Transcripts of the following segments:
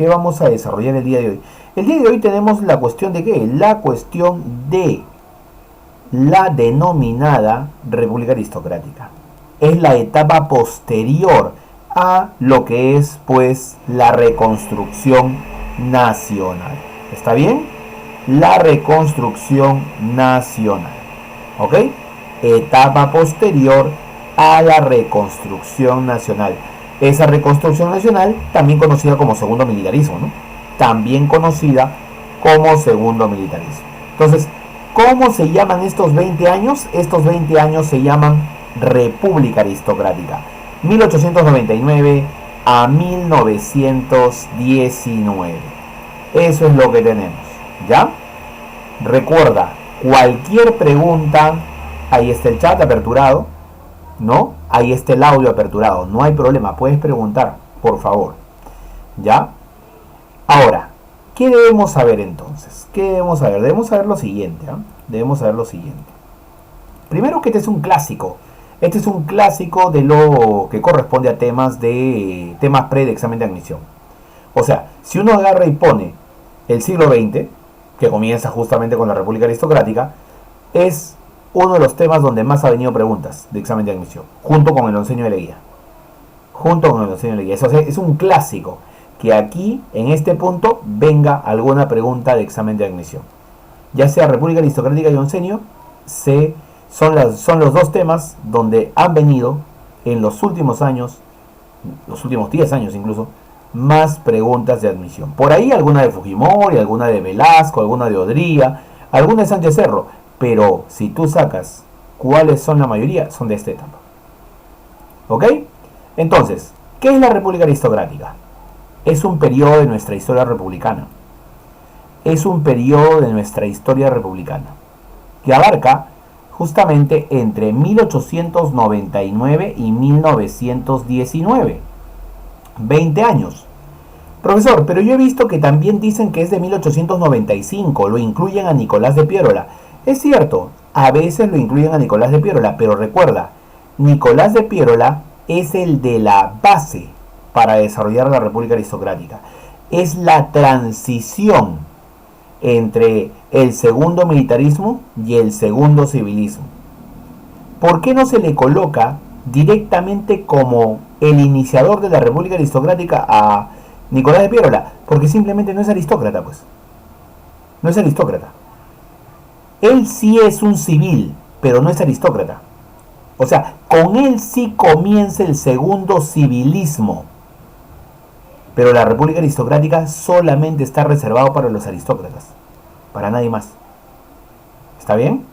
¿Qué vamos a desarrollar el día de hoy? El día de hoy tenemos la cuestión de ¿qué? La cuestión de la denominada República Aristocrática. Es la etapa posterior a lo que es pues la reconstrucción nacional. ¿Está bien? La reconstrucción nacional. ¿Ok? Etapa posterior a la reconstrucción nacional. Esa reconstrucción nacional, también conocida como segundo militarismo, ¿no? También conocida como segundo militarismo. Entonces, ¿cómo se llaman estos 20 años? Estos 20 años se llaman República Aristocrática. 1899 a 1919. Eso es lo que tenemos, ¿ya? Recuerda, cualquier pregunta, ahí está el chat aperturado, ¿no? Ahí está el audio aperturado, no hay problema, puedes preguntar, por favor, ¿ya? Ahora, ¿qué debemos saber entonces? ¿Qué debemos saber? Debemos saber lo siguiente, ¿eh? Debemos saber lo siguiente. Primero que este es un clásico. Este es un clásico de lo que corresponde a temas pre de examen de admisión. O sea, si uno agarra y pone el siglo XX, que comienza justamente con la República Aristocrática, es uno de los temas donde más ha venido preguntas de examen de admisión, junto con el onceño de la guía. Junto con el onceño de la guía. O sea, es un clásico que aquí, en este punto, venga alguna pregunta de examen de admisión. Ya sea República Aristocrática y onceño, son los dos temas donde han venido en los últimos años, los últimos 10 años incluso, más preguntas de admisión. Por ahí alguna de Fujimori, alguna de Velasco, alguna de Odría, alguna de Sánchez Cerro, pero si tú sacas cuáles son la mayoría, son de esta etapa. ¿Ok? Entonces, ¿qué es la República Aristocrática? Es un periodo de nuestra historia republicana. Es un periodo de nuestra historia republicana que abarca justamente entre 1899 y 1919. 20 años. Profesor, pero yo he visto que también dicen que es de 1895, lo incluyen a Nicolás de Piérola. Es cierto, a veces lo incluyen a Nicolás de Piérola, pero recuerda, Nicolás de Piérola es el de la base para desarrollar la República Aristocrática. Es la transición entre el segundo militarismo y el segundo civilismo. ¿Por qué no se le coloca directamente como el iniciador de la República Aristocrática a Nicolás de Piérola? Porque simplemente no es aristócrata, pues. No es aristócrata. Él sí es un civil, pero no es aristócrata. O sea, con él sí comienza el segundo civilismo. Pero la República Aristocrática solamente está reservado para los aristócratas. Para nadie más. ¿Está bien?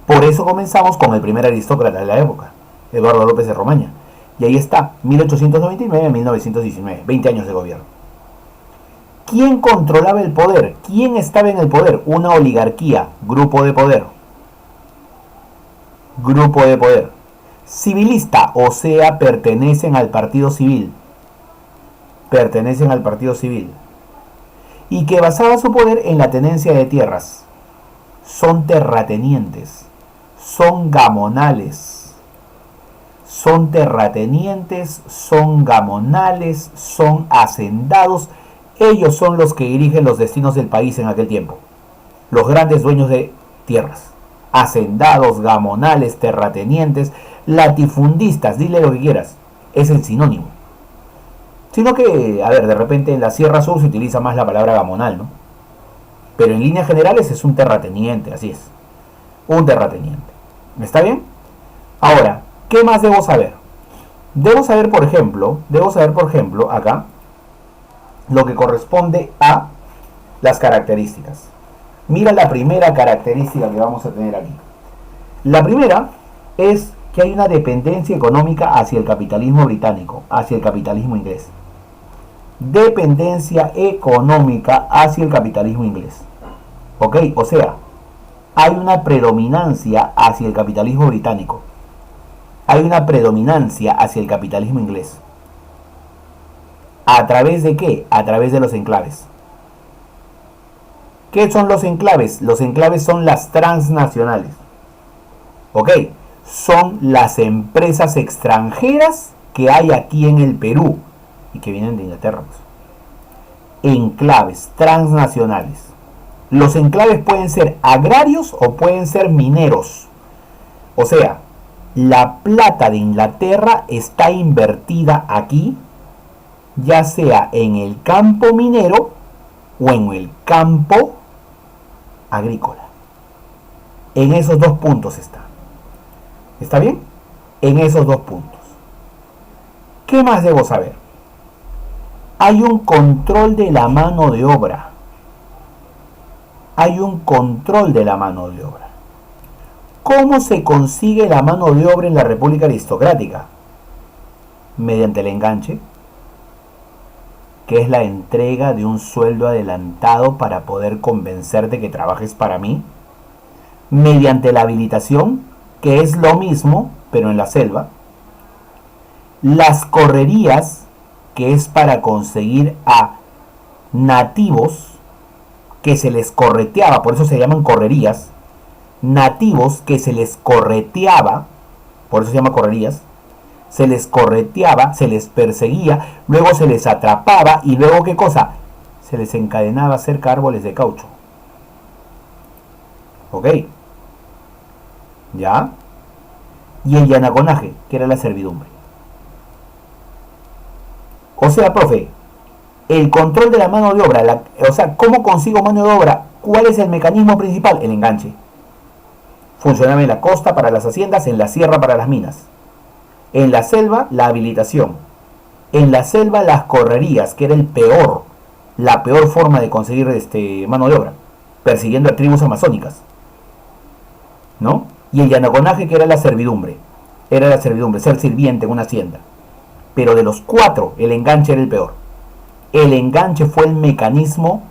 Por eso comenzamos con el primer aristócrata de la época, Eduardo López de Romaña. Y ahí está, 1899 a 1919, 20 años de gobierno. ¿Quién controlaba el poder? ¿Quién estaba en el poder? Una oligarquía, grupo de poder. Grupo de poder. Civilista, o sea, pertenecen al partido civil. Pertenecen al partido civil. Y que basaba su poder en la tenencia de tierras. Son terratenientes. Son gamonales. Son terratenientes, son gamonales, son hacendados. Ellos son los que dirigen los destinos del país en aquel tiempo. Los grandes dueños de tierras. Hacendados, gamonales, terratenientes, latifundistas, dile lo que quieras. Es el sinónimo. Sino que, a ver, de repente en la Sierra Sur se utiliza más la palabra gamonal, ¿no? Pero en líneas generales es un terrateniente, así es. Un terrateniente. ¿Está bien? Ahora, ¿qué más debo saber? Debo saber, por ejemplo, acá, lo que corresponde a las características. Mira la primera característica que vamos a tener aquí. La primera es que hay una dependencia económica hacia el capitalismo británico, hacia el capitalismo inglés. Dependencia económica hacia el capitalismo inglés. ¿Ok? O sea, hay una predominancia hacia el capitalismo británico. Hay una predominancia hacia el capitalismo inglés. ¿A través de qué? A través de los enclaves. ¿Qué son los enclaves? Los enclaves son las transnacionales. ¿Ok? Son las empresas extranjeras que hay aquí en el Perú y que vienen de Inglaterra. Pues. enclaves transnacionales. Los enclaves pueden ser agrarios o pueden ser mineros. O sea, la plata de Inglaterra está invertida aquí, ya sea en el campo minero o en el campo agrícola. En esos dos puntos está. ¿Está bien? En esos dos puntos. ¿Qué más debo saber? Hay un control de la mano de obra. Hay un control de la mano de obra. ¿Cómo se consigue la mano de obra en la República Aristocrática? Mediante el enganche, que es la entrega de un sueldo adelantado para poder convencerte que trabajes para mí. Mediante la habilitación, que es lo mismo, pero en la selva. Las correrías, que es para conseguir a nativos que se les correteaba, por eso se llaman correrías, nativos que se les correteaba, por eso se llama correrías, se les correteaba, se les perseguía, luego se les atrapaba y luego ¿qué cosa? Se les encadenaba cerca de árboles de caucho. ¿Ok? ¿Ya? Y el yanaconaje, que era la servidumbre. O sea, profe, el control de la mano de obra, o sea, ¿cómo consigo mano de obra? ¿Cuál es el mecanismo principal? El enganche. Funcionaba en la costa para las haciendas, en la sierra para las minas. En la selva, la habilitación. En la selva, las correrías, que era la peor forma de conseguir mano de obra, persiguiendo a tribus amazónicas. ¿No? Y el yanaconaje, que era la servidumbre. Era la servidumbre, ser sirviente en una hacienda. Pero de los cuatro, el enganche era el peor. El enganche fue el mecanismo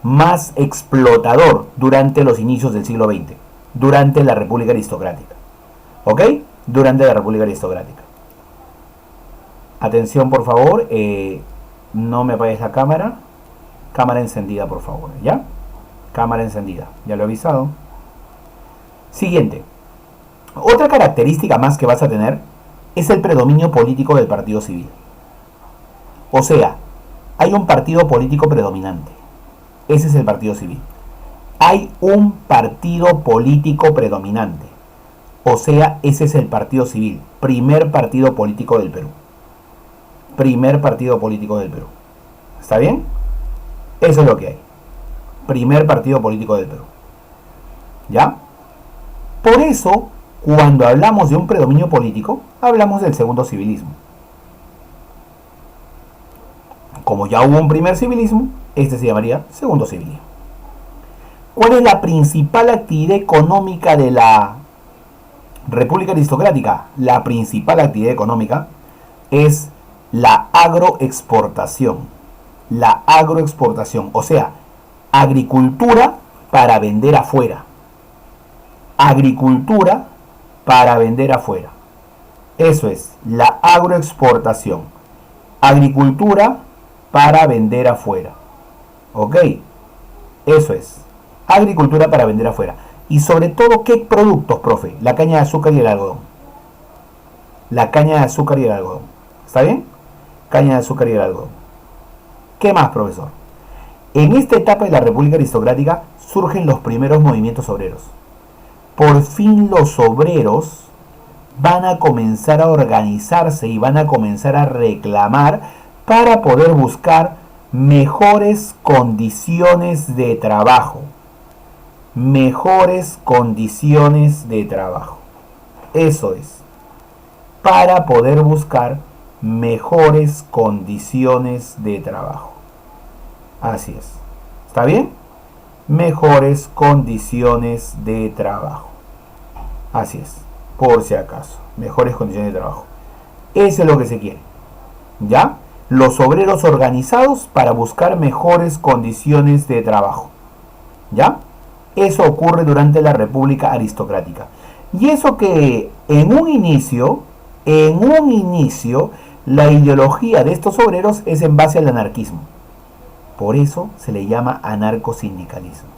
más explotador durante los inicios del siglo XX, durante la República Aristocrática. ¿Ok? Durante la República Aristocrática. Atención, por favor, no me apagues la cámara. Cámara encendida, por favor, ¿ya? Cámara encendida, ya lo he avisado. Siguiente. Otra característica más que vas a tener es el predominio político del partido civil. O sea, hay un partido político predominante. Ese es el partido civil. Hay un partido político predominante. O sea, ese es el partido civil. Primer partido político del Perú. Primer partido político del Perú. ¿Está bien? Eso es lo que hay. Primer partido político del Perú. ¿Ya? Por eso, cuando hablamos de un predominio político, hablamos del segundo civilismo. Como ya hubo un primer civilismo, este se llamaría segundo civilismo. ¿Cuál es la principal actividad económica de la República Aristocrática? La principal actividad económica es la agroexportación. La agroexportación, o sea, agricultura para vender afuera. Agricultura para vender afuera. Eso es, la agroexportación. Agricultura para vender afuera. ¿Ok? Eso es. Agricultura para vender afuera. Y sobre todo, ¿qué productos, profe? La caña de azúcar y el algodón. La caña de azúcar y el algodón. ¿Está bien? Caña de azúcar y el algodón. ¿Qué más, profesor? En esta etapa de la República Aristocrática surgen los primeros movimientos obreros. Por fin los obreros van a comenzar a organizarse y van a comenzar a reclamar para poder buscar mejores condiciones de trabajo. Mejores condiciones de trabajo. Eso es. Para poder buscar mejores condiciones de trabajo. Así es. ¿Está bien? Mejores condiciones de trabajo. Así es. Por si acaso. Mejores condiciones de trabajo. Eso es lo que se quiere. ¿Ya? Los obreros organizados para buscar mejores condiciones de trabajo. ¿Ya? Eso ocurre durante la República Aristocrática. Y eso que en un inicio, la ideología de estos obreros es en base al anarquismo. Por eso se le llama anarcosindicalismo.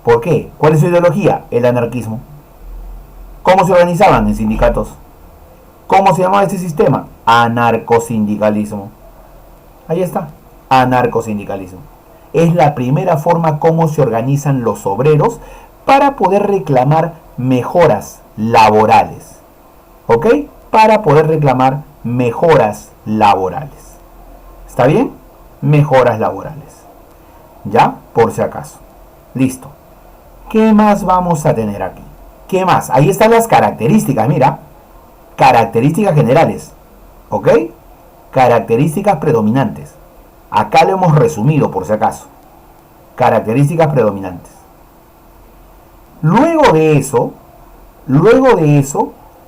¿Por qué? ¿Cuál es su ideología? El anarquismo. ¿Cómo se organizaban en sindicatos? ¿Cómo se llamaba este sistema? Anarcosindicalismo. Ahí está. Anarcosindicalismo. Es la primera forma como se organizan los obreros para poder reclamar mejoras laborales. ¿Ok? Para poder reclamar mejoras laborales. ¿Está bien? Mejoras laborales. ¿Ya? Por si acaso. Listo. ¿Qué más vamos a tener aquí? ¿Qué más? Ahí están las características, mira. Características generales. ¿Ok? Características predominantes. Acá lo hemos resumido por si acaso. Características predominantes. Luego de eso,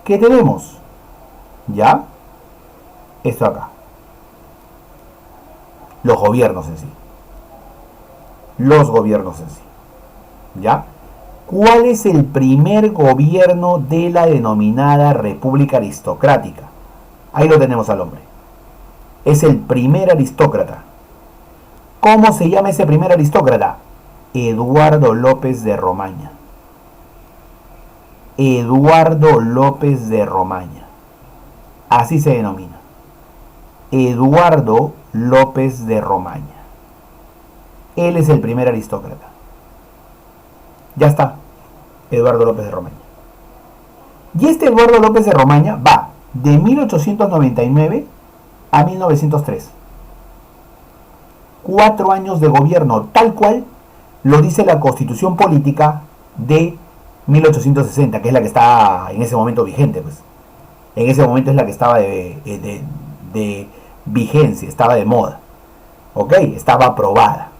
¿qué tenemos? ¿Ya? Esto acá. Los gobiernos en sí. Los gobiernos en sí. ¿Ya? ¿Cuál es el primer gobierno de la denominada República Aristocrática? Ahí lo tenemos al hombre. Es el primer aristócrata. ¿Cómo se llama ese primer aristócrata? Eduardo López de Romaña. Eduardo López de Romaña. Así se denomina. Eduardo López de Romaña. Él es el primer aristócrata. Ya está. Eduardo López de Romaña. Y este Eduardo López de Romaña va de 1899 a 1903. 4 años de gobierno, tal cual lo dice la Constitución Política de 1860, que es la que está en ese momento vigente, pues. En ese momento es la que estaba de vigencia, estaba de moda. ¿Ok? Estaba aprobada,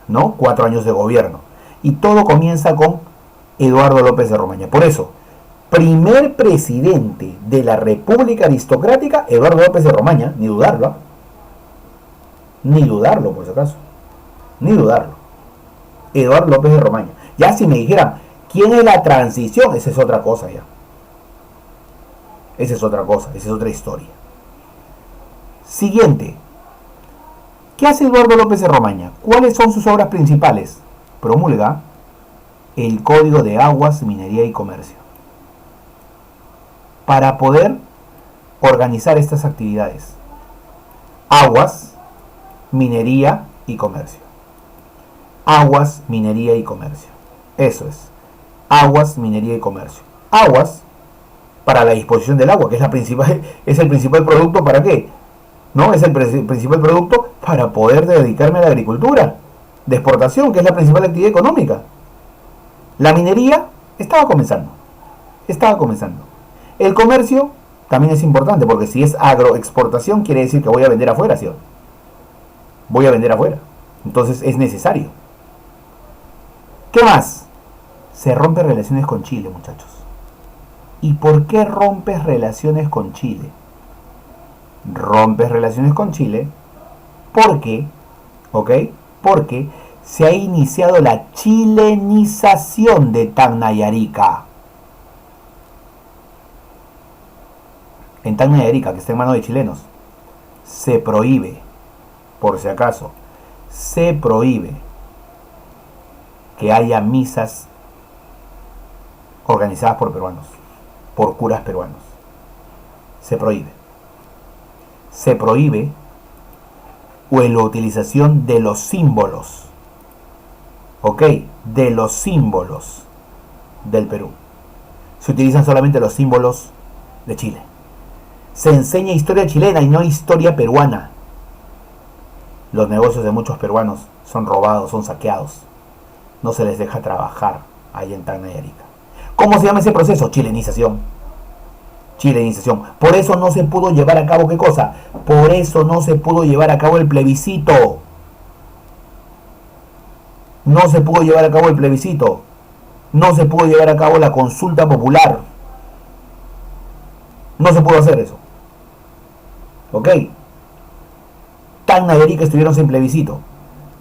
¿no? 4 años de gobierno. Y todo comienza con Eduardo López de Romaña. Por eso, primer presidente de la República Aristocrática, Eduardo López de Romaña, ni dudarlo. Ni dudarlo, por si acaso. Ni dudarlo. Eduardo López de Romaña. Ya si me dijeran, ¿quién es la transición? Esa es otra cosa ya. Esa es otra cosa, esa es otra historia. Siguiente. ¿Qué hace Eduardo López de Romaña? ¿Cuáles son sus obras principales? Promulga el Código de Aguas, Minería y Comercio. Para poder organizar estas actividades. Aguas, minería y comercio. Aguas, minería y comercio. Eso es. Aguas, minería y comercio. Aguas para la disposición del agua, que es el principal producto. ¿Para qué? ¿No? Es el principal producto para poder dedicarme a la agricultura de exportación, que es la principal actividad económica. La minería estaba comenzando. El comercio también es importante, porque si es agroexportación, quiere decir que voy a vender afuera, ¿sí? Voy a vender afuera. Entonces es necesario. ¿Qué más? Se rompen relaciones con Chile, muchachos. ¿Y por qué rompes relaciones con Chile? Rompes relaciones con Chile porque, ¿ok? Porque se ha iniciado la chilenización de Tacna y Arica. En Tacna y Arica, que está en manos de chilenos, se prohíbe, por si acaso, se prohíbe que haya misas organizadas por peruanos, por curas peruanos. Se prohíbe. Se prohíbe la utilización de los símbolos, ¿ok? De los símbolos del Perú. Se utilizan solamente los símbolos de Chile. Se enseña historia chilena y no historia peruana. Los negocios de muchos peruanos son robados, son saqueados. No se les deja trabajar ahí en Tacna y Arica. ¿Cómo se llama ese proceso? Chilenización. Chilenización. Por eso no se pudo llevar a cabo, ¿qué cosa? Por eso no se pudo llevar a cabo el plebiscito. No se pudo llevar a cabo el plebiscito. No se pudo llevar a cabo la consulta popular. No se pudo hacer eso. ¿Ok? Tacna y Arica estuvieron sin plebiscito.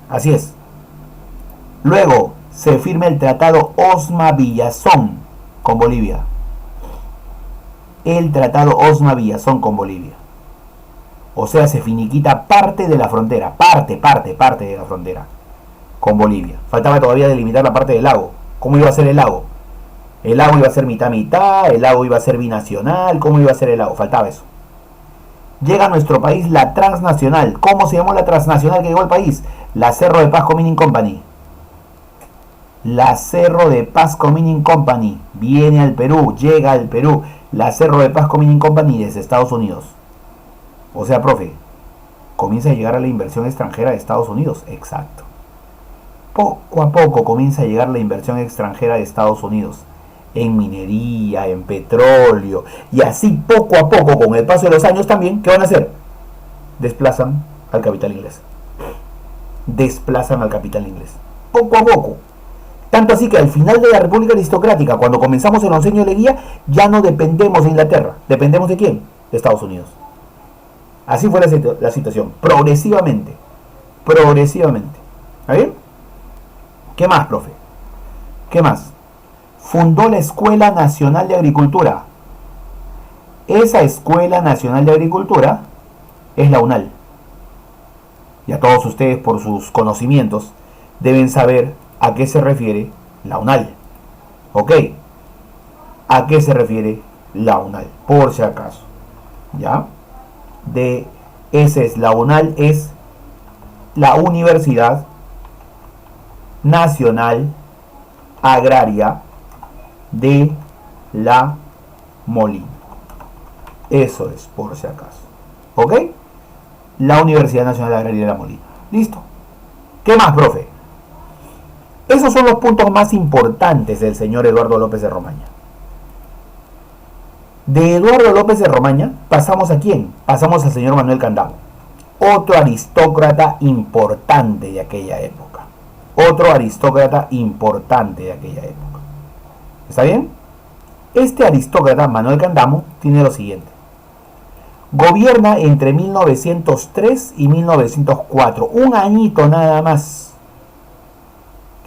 Así es. Luego se firma el tratado Osma-Villazón con Bolivia. El tratado Osma-Villazón con Bolivia. O sea, se finiquita parte de la frontera. Parte de la frontera con Bolivia. Faltaba todavía delimitar la parte del lago. ¿Cómo iba a ser el lago? El lago iba a ser mitad-mitad, el lago iba a ser binacional. ¿Cómo iba a ser el lago? Faltaba eso. llega a nuestro país la transnacional. ¿Cómo se llamó la transnacional que llegó al país? La Cerro de Pasco Mining Company. La Cerro de Pasco Mining Company viene al Perú, llega al Perú. La Cerro de Pasco Mining Company desde Estados Unidos. O sea, profe, comienza a llegar a la inversión extranjera de Estados Unidos. Exacto. Poco a poco comienza a llegar la inversión extranjera de Estados Unidos. En minería, en petróleo. Y así poco a poco, con el paso de los años también, ¿qué van a hacer? Desplazan al capital inglés. Desplazan al capital inglés. Poco a poco. Tanto así que al final de la República Aristocrática, cuando comenzamos el onceño de Leguía, ya no dependemos de Inglaterra. ¿Dependemos de quién? De Estados Unidos. Así fue la situación. Progresivamente. Progresivamente. ¿Está bien? ¿Qué más, profe? ¿Qué más? Fundó la Escuela Nacional de Agricultura. Esa Escuela Nacional de Agricultura es la UNAL. Y a todos ustedes, por sus conocimientos, deben saber a qué se refiere la UNAL. ¿Ok? ¿A qué se refiere la UNAL? Por si acaso. ¿Ya? Esa es la UNAL, es la Universidad Nacional Agraria de La Molina. Eso es, por si acaso. ¿Ok? La Universidad Nacional Agraria de La Molina. Listo. ¿Qué más, profe? Esos son los puntos más importantes del señor Eduardo López de Romaña. De Eduardo López de Romaña pasamos a quién? Pasamos al señor Manuel Candamo. Otro aristócrata importante de aquella época. Otro aristócrata importante de aquella época. ¿Está bien? Este aristócrata, Manuel Candamo, tiene lo siguiente. Gobierna entre 1903 y 1904. Un añito nada más.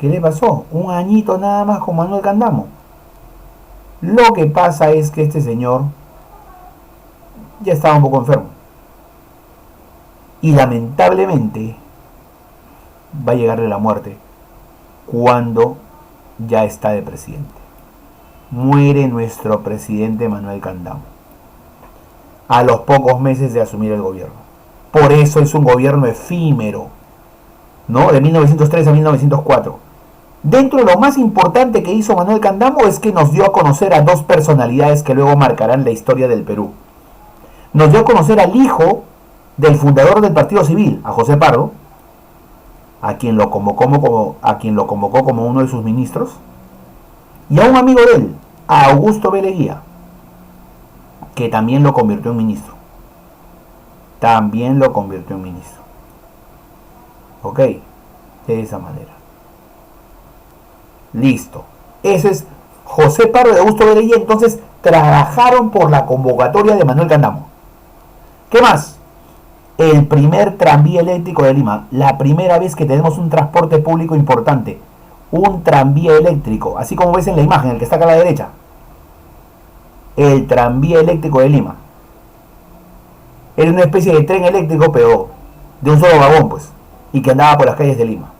¿Qué le pasó? Un añito nada más con Manuel Candamo. Lo que pasa es que este señor ya estaba un poco enfermo. Y lamentablemente va a llegarle la muerte cuando ya está de presidente. Muere nuestro presidente Manuel Candamo a los pocos meses de asumir el gobierno. Por eso es un gobierno efímero, ¿no? De 1903 a 1904. Dentro de lo más importante que hizo Manuel Candamo es que nos dio a conocer a dos personalidades que luego marcarán la historia del Perú. Nos dio a conocer al hijo del fundador del Partido Civil, a José Pardo, a quien lo convocó como uno de sus ministros, y a un amigo de él, a Augusto B. Leguía, que también lo convirtió en ministro. También lo convirtió en ministro. ¿Ok? De esa manera. Listo. Ese es José Pardo y Augusto B. Leguía. Entonces trabajaron por la convocatoria de Manuel Candamo. ¿Qué más? El primer tranvía eléctrico de Lima. La primera vez que tenemos un transporte público importante. Un tranvía eléctrico. Así como ves en la imagen, el que está acá a la derecha. El tranvía eléctrico de Lima. Era una especie de tren eléctrico, pero de un solo vagón, pues. Y que andaba por las calles de Lima.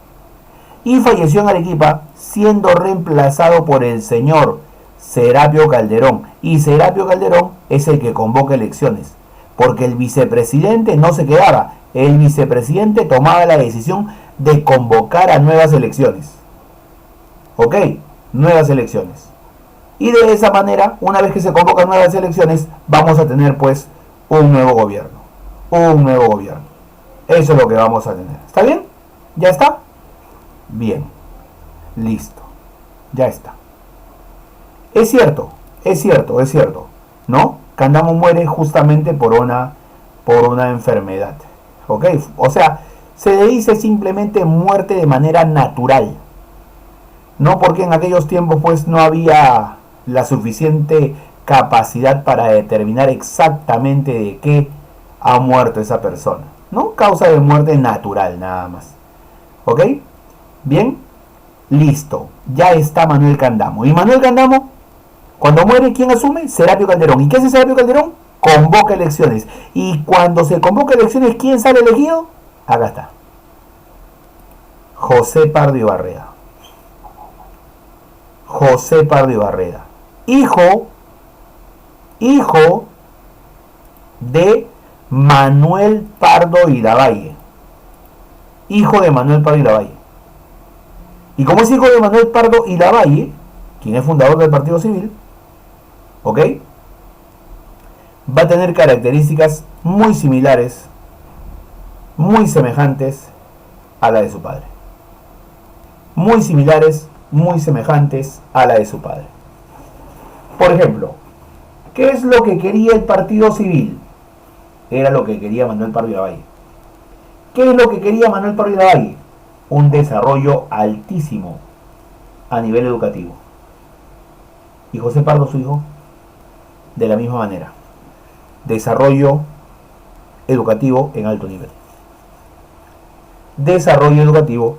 Y falleció en Arequipa, siendo reemplazado por el señor Serapio Calderón. Y Serapio Calderón es el que convoca elecciones. Porque el vicepresidente no se quedaba. El vicepresidente tomaba la decisión de convocar a nuevas elecciones. ¿Ok? Nuevas elecciones. Y de esa manera, una vez que se convocan nuevas elecciones, vamos a tener pues un nuevo gobierno. Un nuevo gobierno. Eso es lo que vamos a tener. ¿Está bien? ¿Ya está? Bien. Listo. Ya está. Es cierto, ¿no? Candamo muere justamente por una enfermedad. ¿Ok? O sea, se le dice simplemente muerte de manera natural. No porque en aquellos tiempos pues no había la suficiente capacidad para determinar exactamente de qué ha muerto esa persona. ¿No? Causa de muerte natural nada más. ¿Ok? Bien. Listo. Ya está Manuel Candamo. Y Manuel Candamo, cuando muere, ¿quién asume? Serapio Calderón. ¿Y qué hace Serapio Calderón? Convoca elecciones. Y cuando se convoca elecciones, ¿quién sale elegido? Acá está. José Pardo y Barreda. José Pardo y Barreda. Hijo de Manuel Pardo y Lavalle, hijo de Manuel Pardo y Lavalle. Y como es hijo de Manuel Pardo y Lavalle, quien es fundador del Partido Civil, ¿ok? Va a tener características muy similares, muy semejantes a la de su padre. Muy similares, muy semejantes a la de su padre. Por ejemplo, ¿qué es lo que quería el Partido Civil? Era lo que quería Manuel Pardo y Lavalle. ¿Qué es lo que quería Manuel Pardo y Lavalle? Un desarrollo altísimo a nivel educativo. Y José Pardo, su hijo, de la misma manera. Desarrollo educativo en alto nivel. Desarrollo educativo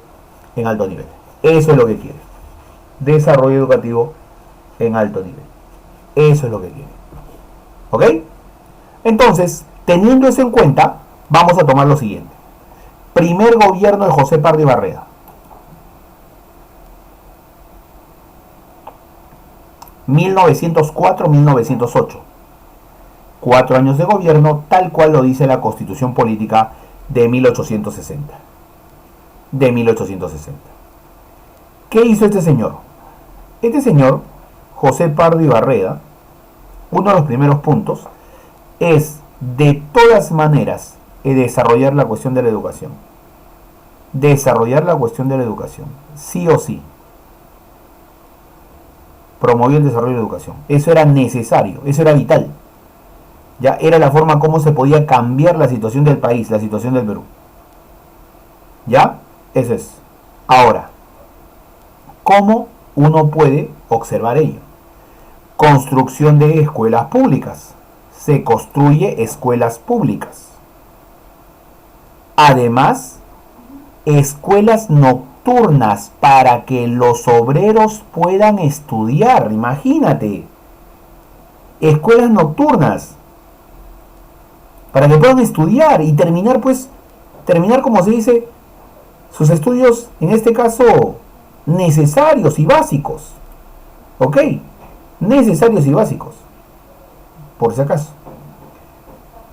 en alto nivel. Eso es lo que quiere. Desarrollo educativo en alto nivel. Eso es lo que quiere. ¿Ok? Entonces, teniendo eso en cuenta, vamos a tomar lo siguiente. Primer gobierno de José Pardo y Barreda. 1904-1908. 4 años de gobierno, tal cual lo dice la Constitución Política de 1860. De 1860. ¿Qué hizo este señor? Este señor, José Pardo y Barreda, uno de los primeros puntos es de todas maneras desarrollar la cuestión de la educación. Desarrollar la cuestión de la educación, sí o sí. Promovió el desarrollo de la educación. Eso era necesario, eso era vital. Ya era la forma como se podía cambiar la situación del país, la situación del Perú. ¿Ya? Eso es. Ahora, ¿cómo uno puede observar ello? Construcción de escuelas públicas. Se construye escuelas públicas. Además, escuelas nocturnas para que los obreros puedan estudiar. Imagínate. Escuelas nocturnas para que puedan estudiar y terminar, como se dice, sus estudios, en este caso, necesarios y básicos. ¿Ok? Necesarios y básicos. Por si acaso.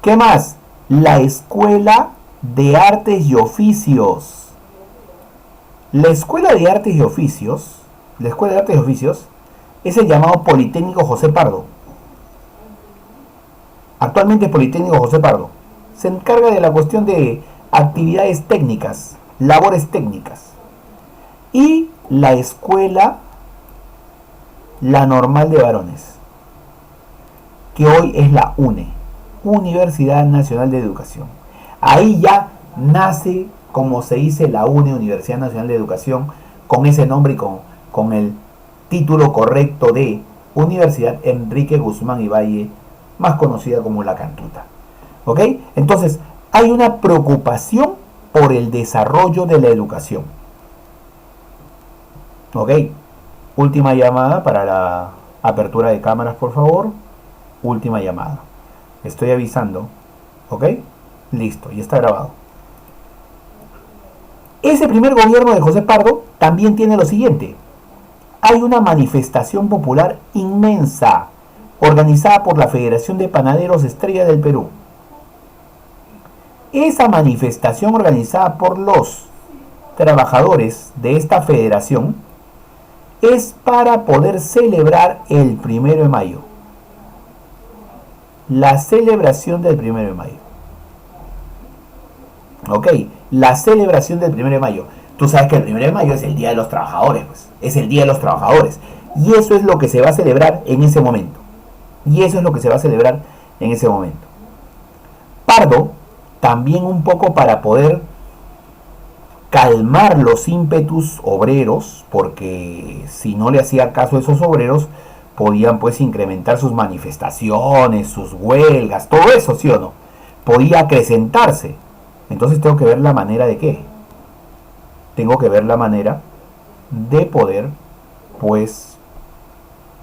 ¿Qué más? La Escuela de Artes y Oficios. La Escuela de Artes y Oficios, es el llamado Politécnico José Pardo. Actualmente Politécnico José Pardo. Se encarga de la cuestión de actividades técnicas, labores técnicas. Y la Escuela, la Normal de Varones, que hoy es la UNE, Universidad Nacional de Educación. Ahí ya nace, como se dice, la UNE, Universidad Nacional de Educación, con ese nombre y con el título correcto de Universidad Enrique Guzmán y Valle, más conocida como La Cantuta. ¿Ok? Entonces, hay una preocupación por el desarrollo de la educación. ¿Ok? Última llamada para la apertura de cámaras, por favor. Última llamada. Estoy avisando. ¿Ok? Listo, ya está grabado. Ese primer gobierno de José Pardo también tiene lo siguiente. Hay una manifestación popular inmensa organizada por la Federación de Panaderos Estrella del Perú. Esa manifestación organizada por los trabajadores de esta federación es para poder celebrar el 1 de mayo. La celebración del 1 de mayo. Ok, la celebración del 1 de mayo. Tú sabes que el 1 de mayo es el Día de los Trabajadores, pues. Es el Día de los Trabajadores. Y eso es lo que se va a celebrar en ese momento. Pardo, también un poco para poder calmar los ímpetus obreros, porque si no le hacía caso a esos obreros, podían incrementar sus manifestaciones, sus huelgas, todo eso, ¿sí o no? Podía acrecentarse. Entonces tengo que ver la manera de qué. Tengo que ver la manera de poder,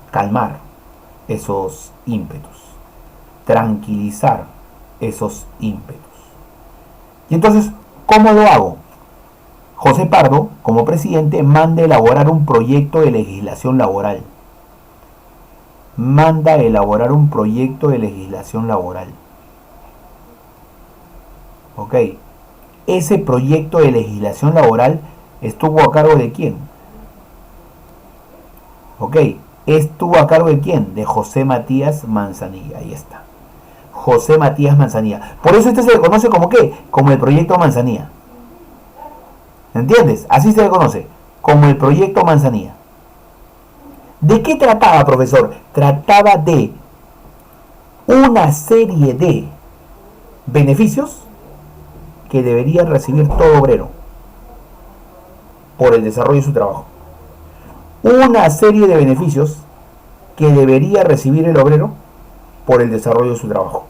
calmar esos ímpetus, tranquilizar esos ímpetus. Y entonces, ¿cómo lo hago? José Pardo, como presidente, manda elaborar un proyecto de legislación laboral. Ok. Ese proyecto de legislación laboral estuvo a cargo de quién? Ok. ¿Estuvo a cargo de quién? De José Matías Manzanilla. Ahí está. José Matías Manzanilla. Por eso este se le conoce como ¿qué? Como el proyecto Manzanilla. ¿Entiendes? Así se le conoce. Como el proyecto Manzanilla. ¿De qué trataba, profesor? Trataba de una serie de beneficios que debería recibir todo obrero por el desarrollo de su trabajo. Una serie de beneficios que debería recibir el obrero por el desarrollo de su trabajo.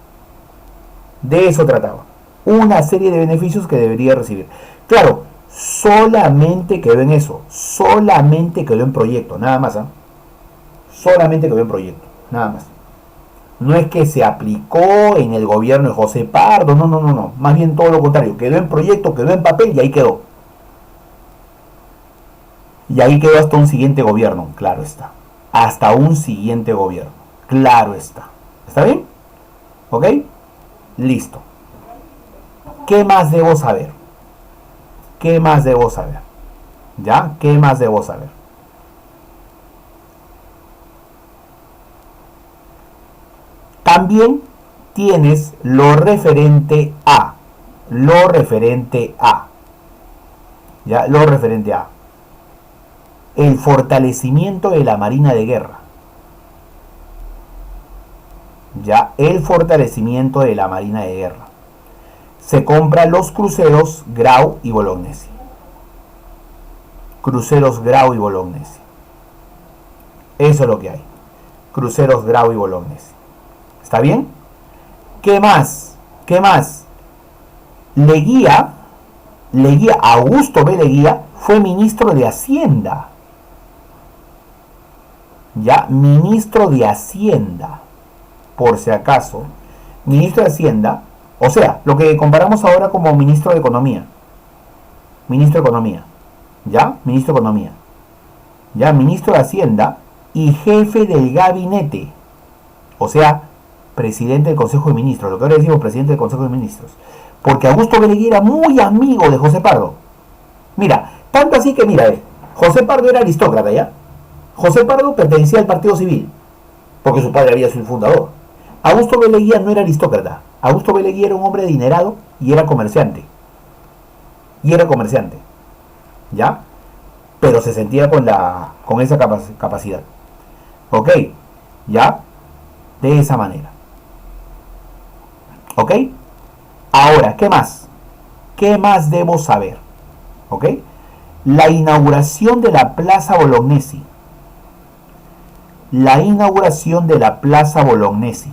De eso trataba. Una serie de beneficios que debería recibir. Claro, solamente quedó en eso. Solamente quedó en proyecto, nada más. ¿eh? Solamente quedó en proyecto, nada más. No es que se aplicó en el gobierno de José Pardo, no. Más bien todo lo contrario. Quedó en proyecto, quedó en papel y ahí quedó. Y ahí quedó hasta un siguiente gobierno, claro está. Hasta un siguiente gobierno, claro está. ¿Está bien? ¿Ok? Listo. ¿Qué más debo saber? ¿Qué más debo saber? ¿Ya? ¿Qué más debo saber? También tienes lo referente a. Lo referente a. ¿Ya? Lo referente a. El fortalecimiento de la Marina de Guerra. Ya, el fortalecimiento de la Marina de Guerra. Se compran los cruceros Grau y Bolognesi. Cruceros Grau y Bolognesi. Eso es lo que hay. Cruceros Grau y Bolognesi. ¿Está bien? ¿Qué más? ¿Qué más? Leguía, Augusto B. Leguía, fue ministro de Hacienda. Ya, ministro de Hacienda. Por si acaso. Ministro de Hacienda. O sea, lo que comparamos ahora como ministro de Economía. Ministro de Economía. ¿Ya? Ministro de Economía. ¿Ya? Ministro de Hacienda y jefe del gabinete. O sea, presidente del Consejo de Ministros. Lo que ahora decimos presidente del Consejo de Ministros. Porque Augusto B. Leguía era muy amigo de José Pardo. Mira, tanto así que mira, José Pardo era aristócrata, ¿ya? José Pardo pertenecía al Partido Civil, porque su padre había sido el fundador. Augusto B. Leguía no era aristócrata. Augusto B. Leguía era un hombre adinerado y era comerciante. ¿Ya? Pero se sentía con esa capacidad. ¿Ok? ¿Ya? De esa manera. ¿Ok? Ahora, ¿qué más? ¿Qué más debo saber? ¿Ok? La inauguración de la Plaza Bolognesi. La inauguración de la Plaza Bolognesi.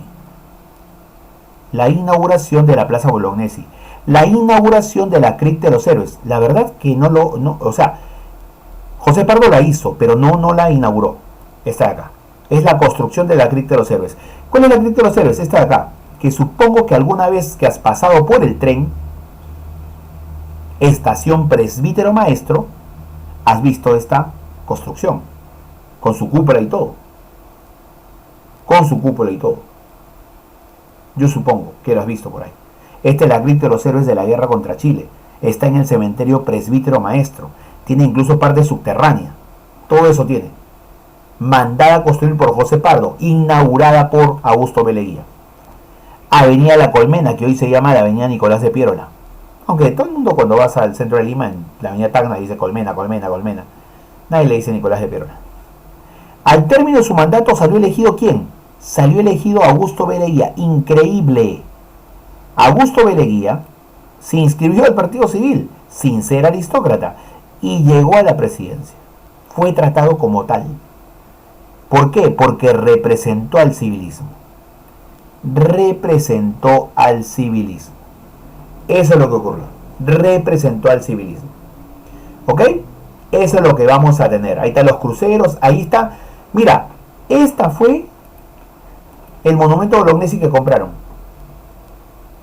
La inauguración de la Plaza Bolognesi. La inauguración de la Cripta de los Héroes. La verdad que o sea, José Pardo la hizo, pero no la inauguró. Esta de acá. Es la construcción de la Cripta de los Héroes. ¿Cuál es la Cripta de los Héroes? Esta de acá. Que supongo que alguna vez que has pasado por el tren, estación Presbítero Maestro, has visto esta construcción. Con su cúpula y todo. Yo supongo que lo has visto por ahí. Esta es la cripta de los héroes de la guerra contra Chile. Está en el cementerio Presbítero Maestro. Tiene incluso parte subterránea. Todo eso tiene. Mandada a construir por José Pardo. Inaugurada por Augusto B. Leguía. Avenida La Colmena, que hoy se llama la Avenida Nicolás de Piérola. Aunque todo el mundo cuando vas al centro de Lima, en la Avenida Tacna, dice Colmena. Nadie le dice Nicolás de Piérola. Al término de su mandato salió elegido ¿quién? Salió elegido Augusto B. Leguía. Increíble. Augusto B. Leguía se inscribió al Partido Civil sin ser aristócrata y llegó a la presidencia. Fue tratado como tal. ¿Por qué? Porque representó al civilismo. Eso es lo que ocurrió. Representó al civilismo. ¿Ok? Eso es lo que vamos a tener. Ahí están los cruceros, ahí está. Mira, esta fue el monumento Bolognesi que compraron.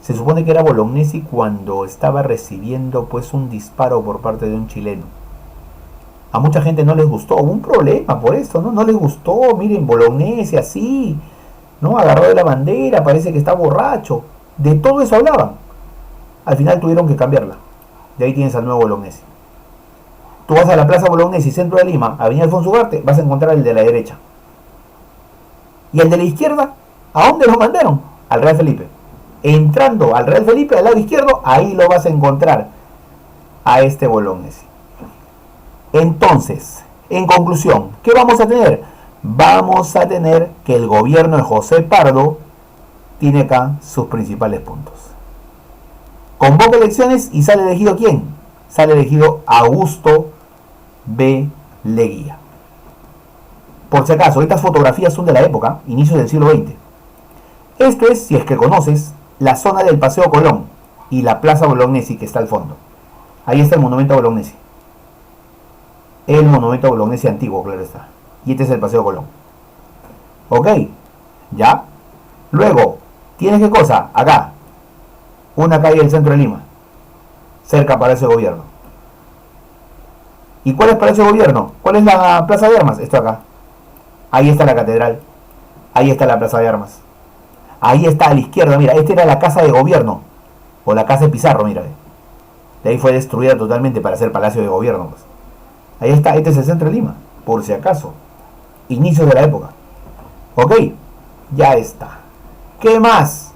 Se supone que era Bolognesi cuando estaba recibiendo pues un disparo por parte de un chileno. A mucha gente no les gustó, hubo un problema por eso, ¿no? No les gustó, miren, Bolognesi así, ¿no? Agarró de la bandera, parece que está borracho. De todo eso hablaban. al final tuvieron que cambiarla. De ahí tienes al nuevo Bolognesi. Tú vas a la Plaza Bolognesi, centro de Lima, Avenida Alfonso Ugarte, vas a encontrar el de la derecha. Y el de la izquierda, ¿a dónde lo mandaron? Al Real Felipe. Entrando al Real Felipe, al lado izquierdo, ahí lo vas a encontrar a este Bolognesi. Entonces, en conclusión, ¿qué vamos a tener? Vamos a tener que el gobierno de José Pardo tiene acá sus principales puntos. Convoca elecciones y sale elegido ¿quién? Sale elegido Augusto B. Leguía. Por si acaso, estas fotografías son de la época, inicios del siglo XX. Esto es, si es que conoces, la zona del Paseo Colón y la Plaza Bolognesi que está al fondo. Ahí está el monumento a Bolognesi. El monumento a Bolognesi antiguo, claro está. Y este es el Paseo Colón. Ok, ¿ya? Luego, ¿tienes qué cosa? Acá, una calle del centro de Lima, cerca a Palacio de Gobierno. ¿Y cuál es Palacio de Gobierno? ¿Cuál es la Plaza de Armas? Esto acá. Ahí está la catedral. Ahí está la Plaza de Armas. Ahí está a la izquierda, mira, esta era la Casa de Gobierno. O la Casa de Pizarro, mira. De ahí fue destruida totalmente para hacer Palacio de Gobierno. Pues. Ahí está, este es el centro de Lima, por si acaso. Inicios de la época. Ok, ya está. ¿Qué más?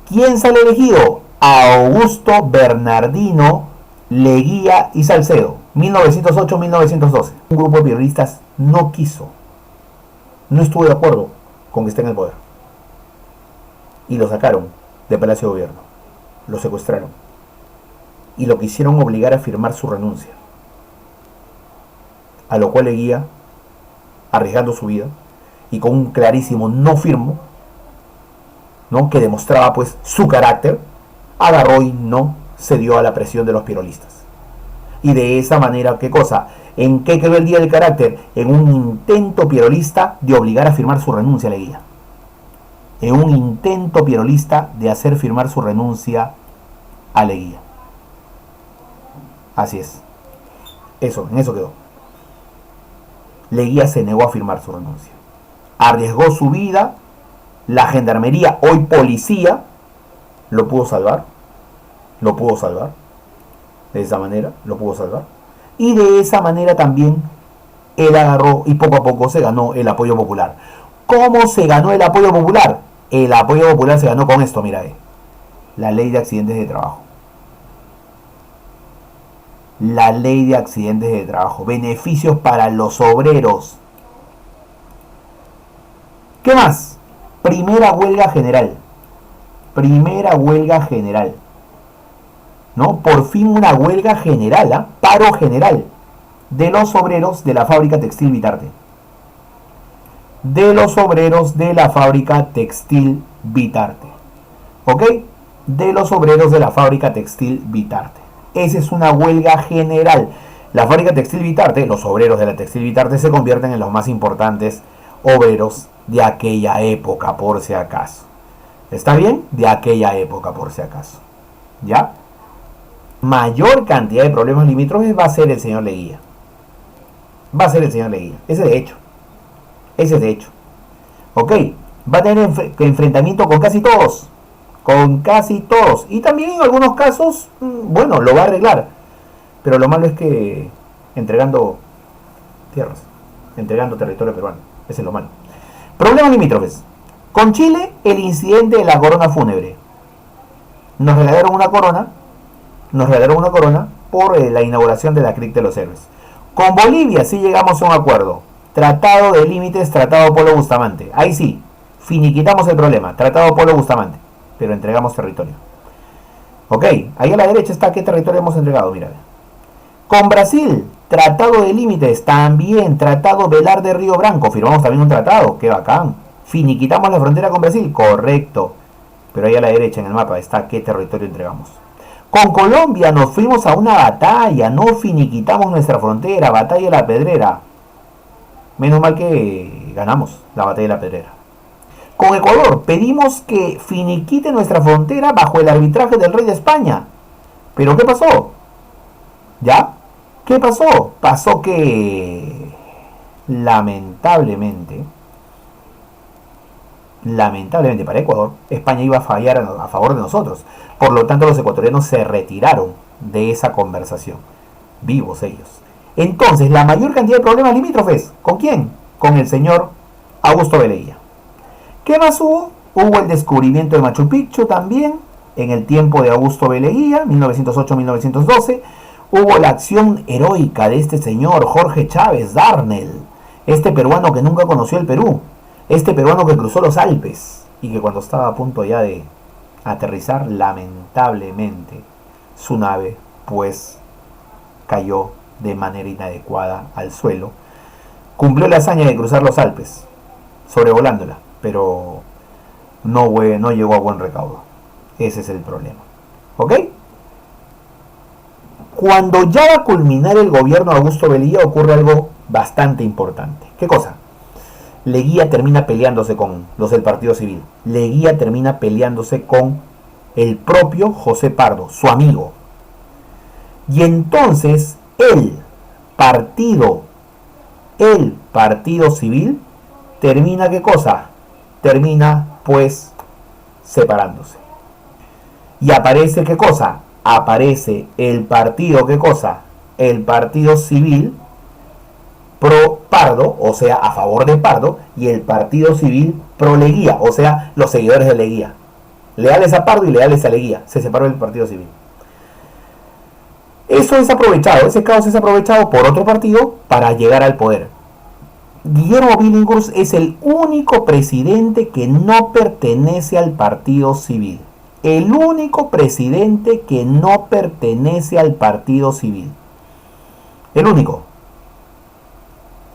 ¿Quién sale elegido? Augusto Bernardino Leguía y Salcedo, 1908-1912. Un grupo de periodistas no quiso, no estuvo de acuerdo con que esté en el poder. Y lo sacaron de Palacio de Gobierno. Lo secuestraron. Y lo quisieron obligar a firmar su renuncia. A lo cual Leguía, arriesgando su vida, y con un clarísimo no firmo, ¿no? Que demostraba pues su carácter, agarró y no cedió a la presión de los pirolistas. Y de esa manera, ¿qué cosa? ¿En qué quedó el día del carácter? En un intento pirolista de obligar a firmar su renuncia a Leguía. En un intento pirolista de hacer firmar su renuncia a Leguía. Así es. Eso, en eso quedó. Leguía se negó a firmar su renuncia. Arriesgó su vida. La gendarmería, hoy policía, lo pudo salvar. Lo pudo salvar. De esa manera, lo pudo salvar. Y de esa manera también él agarró y poco a poco se ganó el apoyo popular. ¿Cómo se ganó el apoyo popular? El apoyo popular se ganó con esto, mira, la ley de accidentes de trabajo. La ley de accidentes de trabajo. Beneficios para los obreros. ¿Qué más? Primera huelga general. Primera huelga general. ¿No? Por fin una huelga general, ¿eh? Paro general de los obreros de la fábrica textil Vitarte. De los obreros de la fábrica textil Vitarte. ¿Ok? De los obreros de la fábrica textil Vitarte. Esa es una huelga general. La fábrica textil Vitarte, los obreros de la textil Vitarte se convierten en los más importantes obreros de aquella época, por si acaso. ¿Está bien? De aquella época, por si acaso. ¿Ya? Mayor cantidad de problemas limítrofes va a ser el señor Leguía. Va a ser el señor Leguía. Ese de hecho. Ese es de hecho. Ok. Va a tener enfrentamiento con casi todos. Con casi todos. Y también en algunos casos, bueno, lo va a arreglar. Pero lo malo es que entregando tierras, entregando territorio peruano. Ese es lo malo. Problemas limítrofes. Con Chile, el incidente de la corona fúnebre. Nos regalaron una corona. Nos regalaron una corona por la inauguración de la Cripta de los Héroes. Con Bolivia sí llegamos a un acuerdo. Tratado de límites, Tratado Polo Bustamante. Ahí sí, finiquitamos el problema. Tratado Polo Bustamante. Pero entregamos territorio. Ok, ahí a la derecha está qué territorio hemos entregado, mira. Con Brasil, Tratado de límites, también Tratado Velar de Río Branco. Firmamos también un tratado, qué bacán. Finiquitamos la frontera con Brasil, correcto. Pero ahí a la derecha en el mapa está qué territorio entregamos. Con Colombia nos fuimos a una batalla, no finiquitamos nuestra frontera, batalla de la Pedrera. Menos mal que ganamos la batalla de la Pedrera. Con Ecuador pedimos que finiquite nuestra frontera bajo el arbitraje del rey de España. ¿Pero qué pasó? ¿Ya? ¿Qué pasó? Pasó que lamentablemente lamentablemente para Ecuador, España iba a fallar a favor de nosotros. Por lo tanto, los ecuatorianos se retiraron de esa conversación. Vivos ellos. Entonces, la mayor cantidad de problemas limítrofes, ¿con quién? Con el señor Augusto Beleguía. ¿Qué más hubo? Hubo el descubrimiento de Machu Picchu también, en el tiempo de Augusto Beleguía, 1908-1912. Hubo la acción heroica de este señor Jorge Chávez Darnell, este peruano que nunca conoció el Perú, este peruano que cruzó los Alpes y que cuando estaba a punto ya de aterrizar, lamentablemente, su nave pues cayó de manera inadecuada al suelo. Cumplió la hazaña de cruzar los Alpes, sobrevolándola, pero no llegó a buen recaudo. Ese es el problema. ¿Ok? Cuando ya va a culminar el gobierno de Augusto Beleguía ocurre algo bastante importante. ¿Qué cosa? Leguía termina peleándose con los del Partido Civil. Leguía termina peleándose con el propio José Pardo, su amigo. Y entonces el partido Civil termina, ¿qué cosa? Termina pues separándose. Y aparece, ¿qué cosa? Aparece el partido, ¿qué cosa? El Partido Civil pro Pardo, o sea, a favor de Pardo, y el Partido Civil pro Leguía, o sea, los seguidores de Leguía. Leales a Pardo y leales a Leguía. Se separó el Partido Civil. Eso es aprovechado, ese caos es aprovechado por otro partido para llegar al poder. Guillermo Billinghurst es el único presidente que no pertenece al Partido Civil. El único presidente que no pertenece al Partido Civil. El único.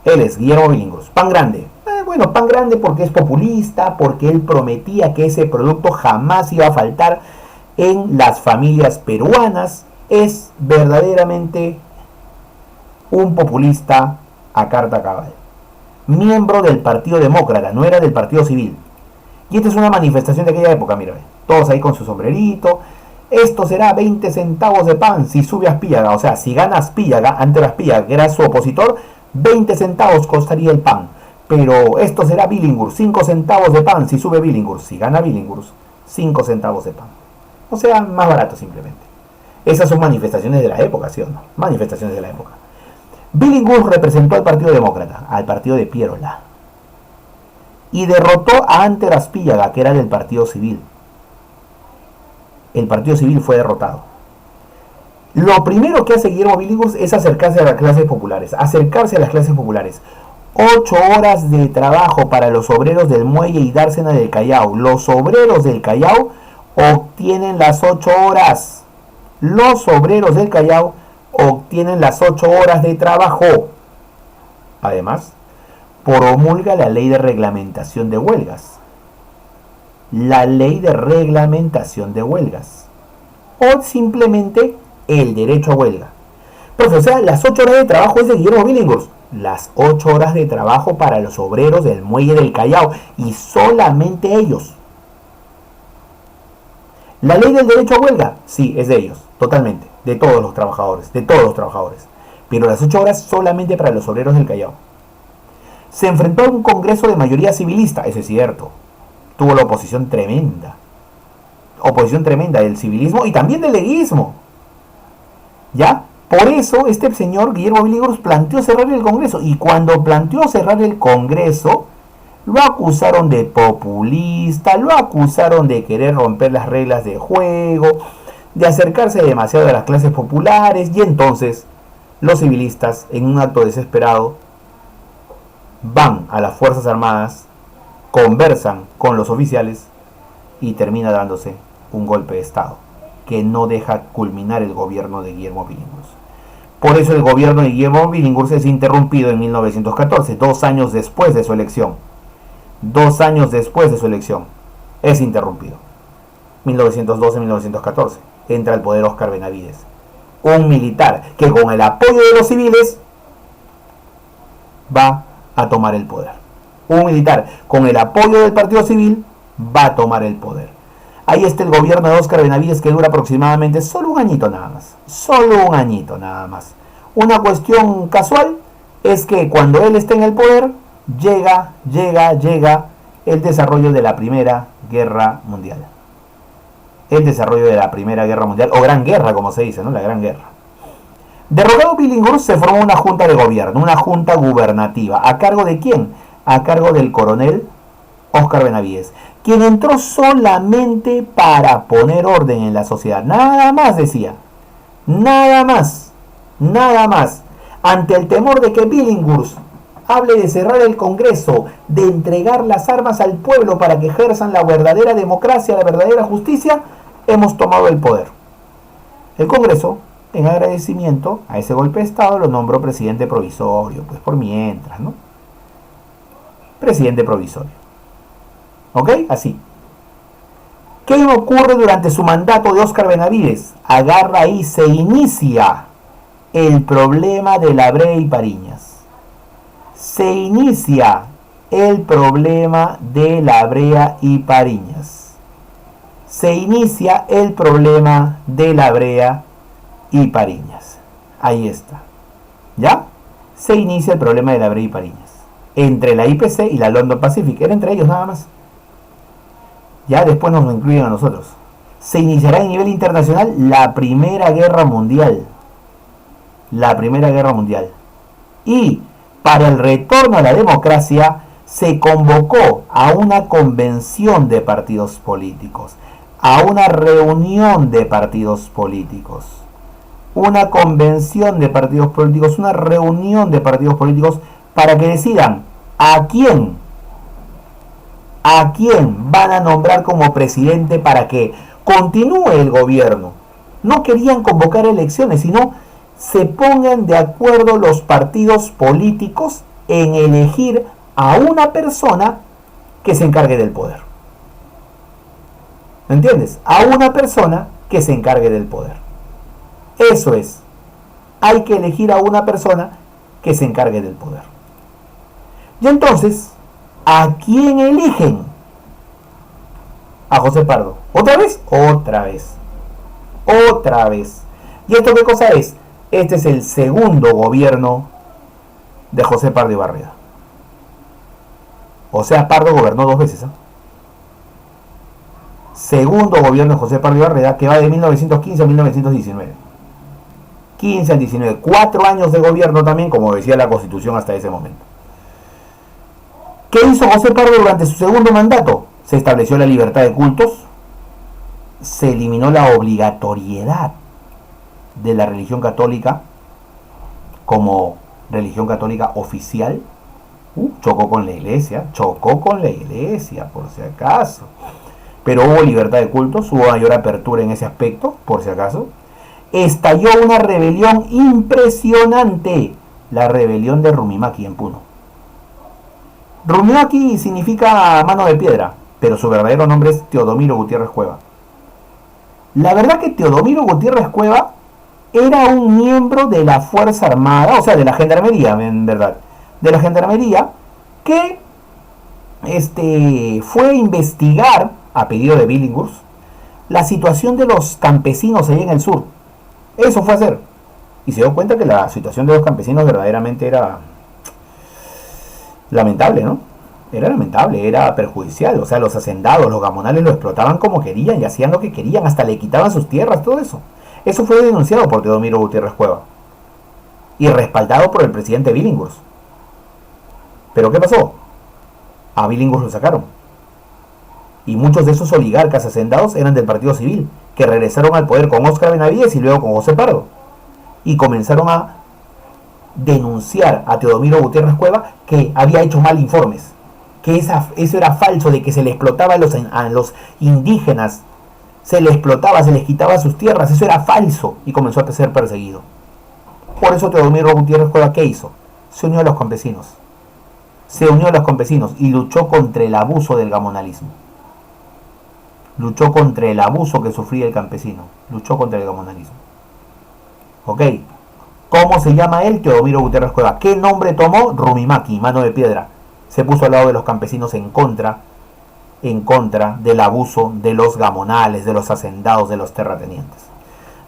Él es Guillermo Billinghurst. Pan grande. Bueno, pan grande porque es populista, porque él prometía que ese producto jamás iba a faltar en las familias peruanas. Es verdaderamente un populista a carta cabal. Miembro del Partido Demócrata, no era del Partido Civil. Y esta es una manifestación de aquella época, mira, todos ahí con su sombrerito. Esto será 20 centavos de pan si sube Aspíllaga. O sea, si gana Aspíllaga, ante Aspíllaga, que era su opositor, 20 centavos costaría el pan. Pero esto será Billinghurst, 5 centavos de pan si sube Billinghurst. Si gana Billinghurst, 5 centavos de pan. O sea, más barato simplemente. Esas son manifestaciones de la época, ¿sí o no? Manifestaciones de la época. Billinghurst representó al Partido Demócrata, al partido de Pierola. Y derrotó a Anter Aspíllaga, que era del Partido Civil. El Partido Civil fue derrotado. Lo primero que hace Guillermo Billinghurst es acercarse a las clases populares. Acercarse a las clases populares. 8 horas de trabajo para los obreros del Muelle y Dársena del Callao. Los obreros del Callao obtienen las 8 horas. Los obreros del Callao obtienen las 8 horas de trabajo. Además, promulga la ley de reglamentación de huelgas. La ley de reglamentación de huelgas. O simplemente el derecho a huelga. Profe, o sea, las 8 horas de trabajo es de Guillermo Billinghurst. Las 8 horas de trabajo para los obreros del Muelle del Callao. Y solamente ellos. La ley del derecho a huelga, sí, es de ellos, totalmente, de todos los trabajadores, pero las 8 horas solamente para los obreros del Callao. Se enfrentó a un congreso de mayoría civilista, eso es cierto, tuvo la oposición tremenda del civilismo y también del leguismo, ¿ya? Por eso este señor Guillermo Billinghurst planteó cerrar el congreso, y cuando planteó cerrar el congreso, lo acusaron de populista, lo acusaron de querer romper las reglas de juego, de acercarse demasiado a las clases populares, y entonces los civilistas, en un acto desesperado, van a las Fuerzas Armadas, conversan con los oficiales y termina dándose un golpe de Estado que no deja culminar el gobierno de Guillermo Billinghurst. Por eso el gobierno de Guillermo Billinghurst es interrumpido en 1914, 2 años después de su elección. 2 años después de su elección, es interrumpido. 1912-1914, entra al poder Óscar Benavides, un militar que con el apoyo de los civiles va a tomar el poder. Un militar con el apoyo del Partido Civil va a tomar el poder. Ahí está el gobierno de Óscar Benavides, que dura aproximadamente solo un añito nada más. Solo un añito nada más. Una cuestión casual es que cuando él está en el poder, llega el desarrollo de la Primera Guerra Mundial. El desarrollo de la Primera Guerra Mundial, o Gran Guerra, como se dice, ¿no? La Gran Guerra. Derrotado Billinghurst, se formó una junta de gobierno, una junta gubernativa. ¿A cargo de quién? A cargo del coronel Óscar Benavides, quien entró solamente para poner orden en la sociedad. Nada más, decía. Nada más. Nada más. Ante el temor de que Billinghurst hable de cerrar el Congreso, de entregar las armas al pueblo para que ejerzan la verdadera democracia, la verdadera justicia, hemos tomado el poder. El Congreso, en agradecimiento a ese golpe de Estado, lo nombró presidente provisorio, pues por mientras, ¿no? Presidente provisorio. ¿Ok? Así. ¿Qué ocurre durante su mandato de Óscar Benavides? Agarra ahí, se inicia el problema de la Brea y Pariñas. Se inicia el problema de la Brea y Pariñas. Se inicia el problema de la Brea y Pariñas. Ahí está. ¿Ya? Se inicia el problema de la Brea y Pariñas. Entre la IPC y la London Pacific. Era entre ellos nada más. Ya después nos lo incluyen a nosotros. Se iniciará a nivel internacional la Primera Guerra Mundial. La Primera Guerra Mundial. Y para el retorno a la democracia se convocó a una convención de partidos políticos, a una reunión de partidos políticos, una convención de partidos políticos, una reunión de partidos políticos para que decidan a quién van a nombrar como presidente para que continúe el gobierno. No querían convocar elecciones, sino se pongan de acuerdo los partidos políticos en elegir a una persona que se encargue del poder. ¿Me entiendes? A una persona que se encargue del poder. Eso es. Hay que elegir a una persona que se encargue del poder. Y entonces, ¿a quién eligen? A José Pardo. ¿Otra vez? Otra vez. Otra vez. ¿Y esto qué cosa es? Este es el segundo gobierno de José Pardo Ibarreda. O sea, Pardo gobernó 2 veces. Segundo gobierno de José Pardo Ibarreda, que va de 1915 a 1919. 15 al 19. 4 años de gobierno también, como decía la Constitución hasta ese momento. ¿Qué hizo José Pardo durante su segundo mandato? Se estableció la libertad de cultos, se eliminó la obligatoriedad de la religión católica como religión católica oficial. Chocó con la iglesia, por si acaso. Pero hubo libertad de cultos, hubo mayor apertura en ese aspecto, por si acaso. Estalló una rebelión impresionante, la rebelión de Rumimaki en Puno. Rumimaki significa mano de piedra, pero su verdadero nombre es Teodomiro Gutiérrez Cueva. La verdad que Teodomiro Gutiérrez Cueva era un miembro de la Fuerza Armada, o sea, de la Gendarmería, en verdad, de la Gendarmería, que fue a investigar, a pedido de Billinghurst, la situación de los campesinos ahí en el sur. Eso fue a hacer. Y se dio cuenta que la situación de los campesinos verdaderamente era lamentable, ¿no? Era lamentable, era perjudicial. O sea, los hacendados, los gamonales lo explotaban como querían y hacían lo que querían, hasta le quitaban sus tierras, todo eso. Eso fue denunciado por Teodomiro Gutiérrez Cueva y respaldado por el presidente Billinghurst. ¿Pero qué pasó? A Billinghurst lo sacaron. Y muchos de esos oligarcas hacendados eran del Partido Civil, que regresaron al poder con Óscar Benavides y luego con José Pardo. Y comenzaron a denunciar a Teodomiro Gutiérrez Cueva que había hecho mal informes, que eso era falso, de que se le explotaba a los indígenas, se les explotaba, se les quitaba sus tierras, eso era falso, y comenzó a ser perseguido. Por eso Teodomiro Gutiérrez Cueva, ¿qué hizo? Se unió a los campesinos. Se unió a los campesinos y luchó contra el abuso del gamonalismo. Luchó contra el abuso que sufría el campesino. Luchó contra el gamonalismo. ¿Ok? ¿Cómo se llama él? Teodomiro Gutiérrez Cueva. ¿Qué nombre tomó? Rumimaki, mano de piedra. Se puso al lado de los campesinos en contra del abuso de los gamonales, de los hacendados, de los terratenientes.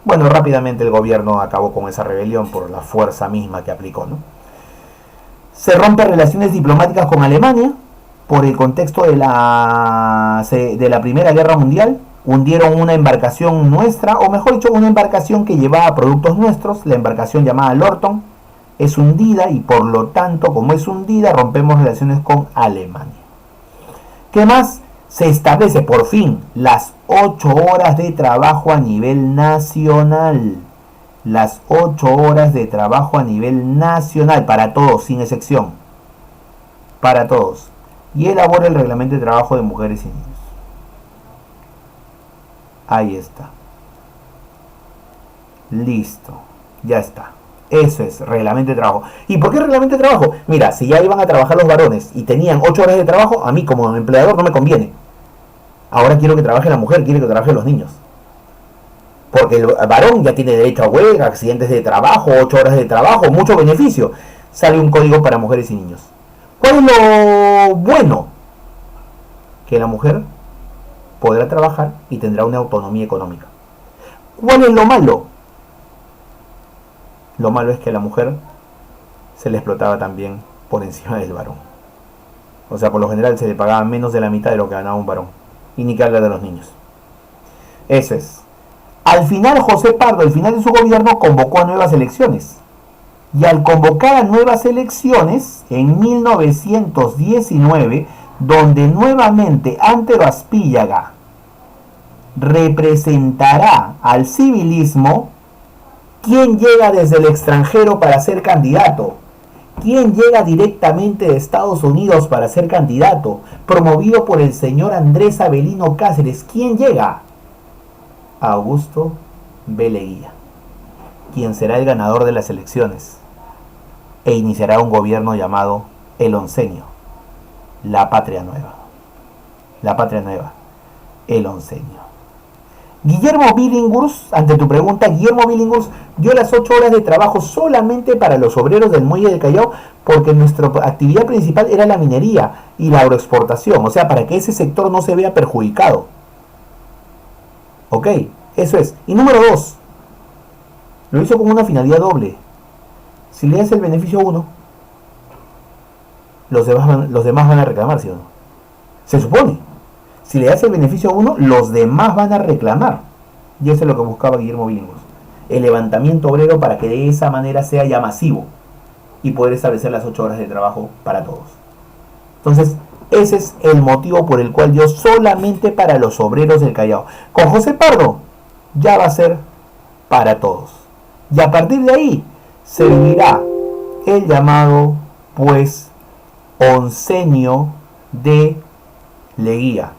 Bueno, rápidamente el gobierno acabó con esa rebelión por la fuerza misma que aplicó, ¿no? Se rompen relaciones diplomáticas con Alemania por el contexto de la Primera Guerra Mundial. Hundieron una embarcación nuestra, o mejor dicho, una embarcación que llevaba productos nuestros, la embarcación llamada Lorton, es hundida y por lo tanto, como es hundida, rompemos relaciones con Alemania. ¿Qué más? Se establece por fin las 8 horas de trabajo a nivel nacional. Las 8 horas de trabajo a nivel nacional, para todos, sin excepción. Para todos. Y elabora el reglamento de trabajo de mujeres y niños. Ahí está. Listo. Ya está. Eso es, reglamento de trabajo. ¿Y por qué reglamento de trabajo? Mira, si ya iban a trabajar los varones y tenían 8 horas de trabajo, a mí como empleador no me conviene. Ahora quiero que trabaje la mujer, quiero que trabajen los niños. Porque el varón ya tiene derecho a huelga, accidentes de trabajo, 8 horas de trabajo, mucho beneficio. Sale un código para mujeres y niños. ¿Cuál es lo bueno? Que la mujer podrá trabajar y tendrá una autonomía económica. ¿Cuál es lo malo? Lo malo es que a la mujer se le explotaba también por encima del varón. O sea, por lo general se le pagaba menos de la mitad de lo que ganaba un varón. Y ni que hablar de los niños. Eso es. Al final, José Pardo, al final de su gobierno, convocó a nuevas elecciones. Y al convocar a nuevas elecciones, en 1919, donde nuevamente Antero Aspíllaga representará al civilismo, ¿quién llega desde el extranjero para ser candidato? ¿Quién llega directamente de Estados Unidos para ser candidato? Promovido por el señor Andrés Avelino Cáceres. ¿Quién llega? Augusto B. Leguía, quien será el ganador de las elecciones e iniciará un gobierno llamado el Oncenio, la Patria Nueva. La Patria Nueva, el Oncenio. Guillermo Billinghurst, ante tu pregunta, Guillermo Billinghurst dio las 8 horas de trabajo solamente para los obreros del muelle del Callao porque nuestra actividad principal era la minería y la agroexportación, o sea, para que ese sector no se vea perjudicado. Ok, eso es. Y número 2, lo hizo con una finalidad doble. Si le das el beneficio a uno, los demás van a reclamar, ¿sí o no? Se supone. Si le das el beneficio a uno, los demás van a reclamar. Y eso es lo que buscaba Guillermo Billinghurst. El levantamiento obrero para que de esa manera sea ya masivo y poder establecer las 8 horas de trabajo para todos. Entonces, ese es el motivo por el cual yo solamente para los obreros del Callao. Con José Pardo ya va a ser para todos. Y a partir de ahí se vivirá el llamado, pues, oncenio de Leguía.